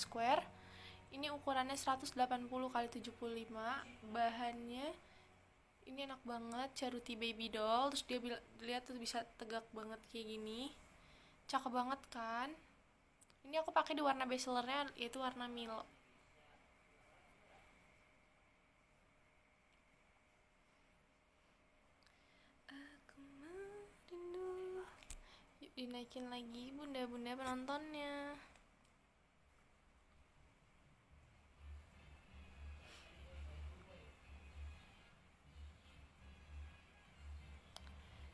square. Ini ukurannya 180 kali 75. Bahannya ini enak banget, Ceruti baby doll. Terus dia lihat tuh bisa tegak banget kayak gini. Cakep banget kan? Ini aku pakai di warna bestsellernya, yaitu warna Milo. Aku merindu. Yuk dinaikin lagi bunda-bunda penontonnya.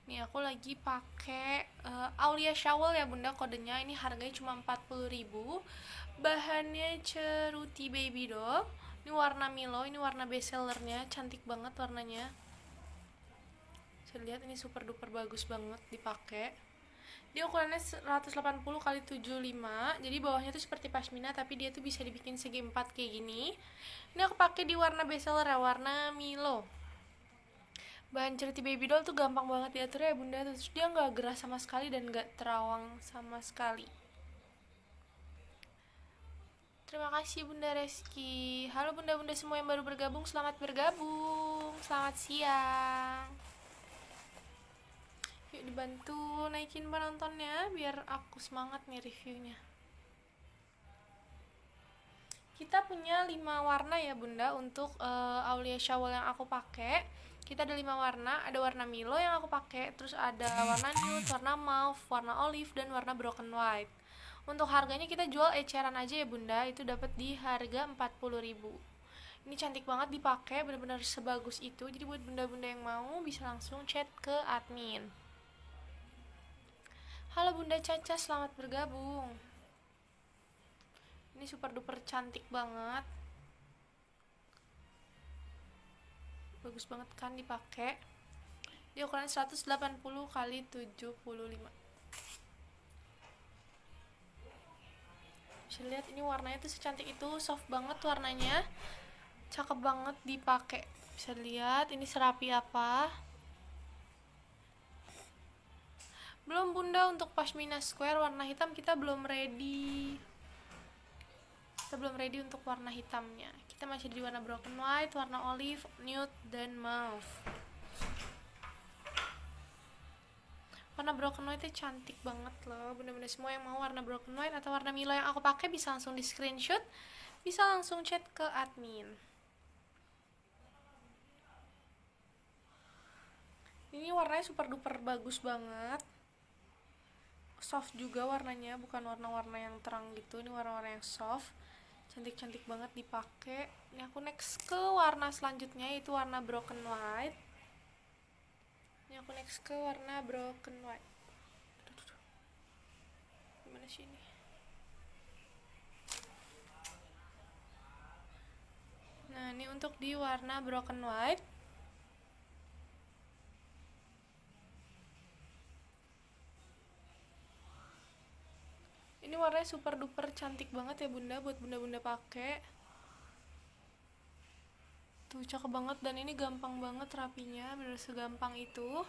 Nih aku lagi pakai Aulia Shawl ya bunda, kodenya. Ini harganya cuma 40.000. Bahannya Ceruti baby doll. Ini warna Milo, ini warna bestsellernya, cantik banget warnanya. Saya lihat ini super duper bagus banget dipakai. Dia ukurannya 180 kali 75. Jadi bawahnya tuh seperti pashmina, tapi dia tuh bisa dibikin segi 4 kayak gini. Ini aku pakai di warna bestseller ya, warna Milo. Bahan Ceruti baby doll tuh gampang banget diatur ya bunda. Terus dia nggak gerah sama sekali dan nggak terawang sama sekali. Terima kasih Bunda Reski. Halo bunda-bunda semua yang baru bergabung, selamat bergabung. Selamat siang. Yuk dibantu naikin penontonnya biar aku semangat nih reviewnya. Kita punya 5 warna ya bunda untuk Aulia Shawl yang aku pakai. Kita ada 5 warna, ada warna Milo yang aku pakai, terus ada warna nude, warna mauve, warna olive, dan warna broken white. Untuk harganya kita jual eceran aja ya bunda, itu dapat di harga 40.000. Ini cantik banget dipakai, benar-benar sebagus itu. Jadi buat bunda-bunda yang mau bisa langsung chat ke admin. Halo Bunda Caca, selamat bergabung. Ini super duper cantik banget. Bagus banget kan dipakai. Dia ukuran 180 kali 75. Bisa lihat ini warnanya tuh secantik itu, soft banget warnanya. Cakep banget dipakai. Bisa lihat ini serapi apa. Belum bunda, untuk pashmina square warna hitam kita belum ready. Kita belum ready untuk warna hitamnya. Kita masih di warna broken white, warna olive, nude, dan mauve. Warna broken white itu cantik banget loh. Bener-bener semua yang mau warna broken white atau warna Milo yang aku pakai bisa langsung di screenshot, bisa langsung chat ke admin. Ini warnanya super duper bagus banget. Soft juga warnanya, bukan warna-warna yang terang gitu. Ini warna-warna yang soft. Cantik-cantik banget dipakai. Ini aku next ke warna selanjutnya, yaitu warna broken white. Ini aku next ke warna broken white. Gimana sih ini? Nah, ini untuk di warna broken white. Ini warnanya super duper cantik banget ya bunda, buat bunda-bunda pakai. Tuh cakep banget, dan ini gampang banget rapinya, bener segampang itu.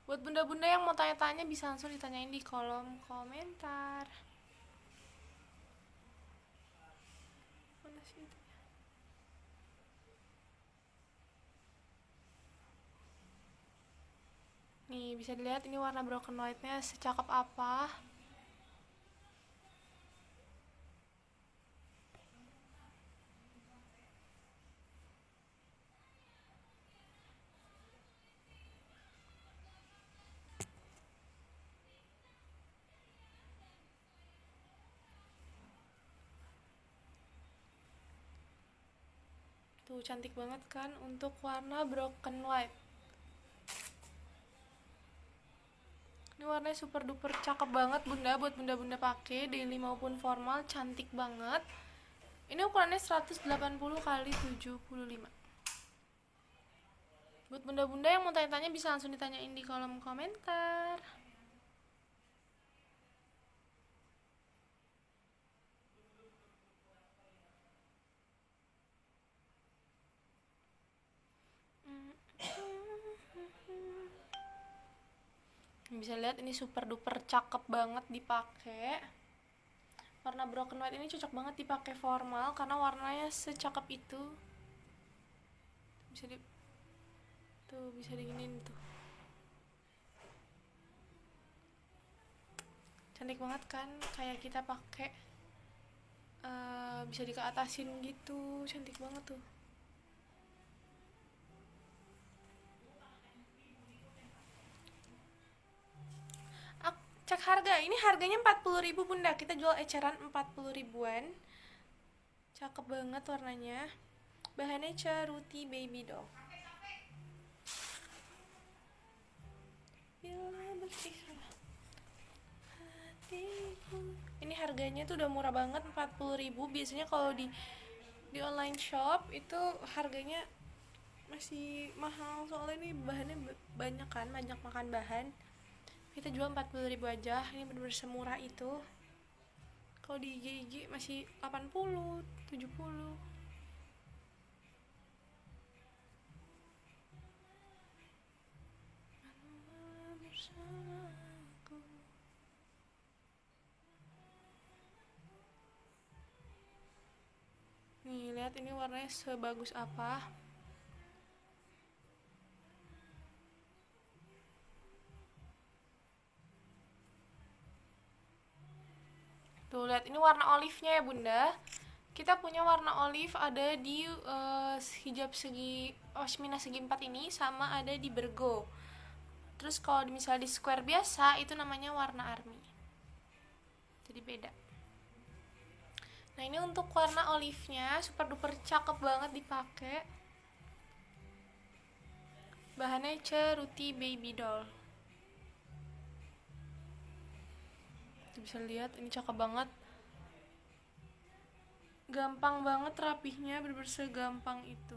Buat bunda-bunda yang mau tanya-tanya bisa langsung ditanyain di kolom komentar. Mana sih itu? Nih bisa dilihat ini warna broken white-nya secakep apa. Tuh cantik banget kan untuk warna broken white. Ini warnanya super duper cakep banget bunda, buat bunda-bunda pakai daily maupun formal, cantik banget. Ini ukurannya 180 kali 75. Buat bunda-bunda yang mau tanya-tanya bisa langsung ditanyain di kolom komentar. Bisa lihat ini super duper cakep banget dipakai. Warna broken white ini cocok banget dipakai formal karena warnanya secakep itu. Bisa di tuh, bisa diginin tuh. Cantik banget kan, kayak kita pakai bisa dikeatasin gitu, cantik banget tuh. Cek harga, ini harganya 40.000 bunda, kita jual eceran 40 ribuan. Cakep banget warnanya, bahannya Ceruti Baby Doll. Bila berpisah hatiku, ini harganya tuh udah murah banget, 40.000. Biasanya kalau di online shop itu harganya masih mahal, soalnya ini bahannya banyak kan, banyak makan bahan. Kita jual 40.000 aja, ini bener-bener semurah itu. Kalau di IG masih 80, 70. Nih, lihat ini warnanya sebagus apa. Tuh, lihat ini warna olive-nya ya, Bunda. Kita punya warna olive ada di hijab segi pashmina segi 4 ini, sama ada di bergo. Terus kalau misalnya di square biasa itu namanya warna army. Jadi beda. Nah, ini untuk warna olive-nya super duper cakep banget dipakai. Bahannya Ceruti Baby Doll. Bisa lihat ini cakep banget, gampang banget rapihnya, bener-bener segampang itu.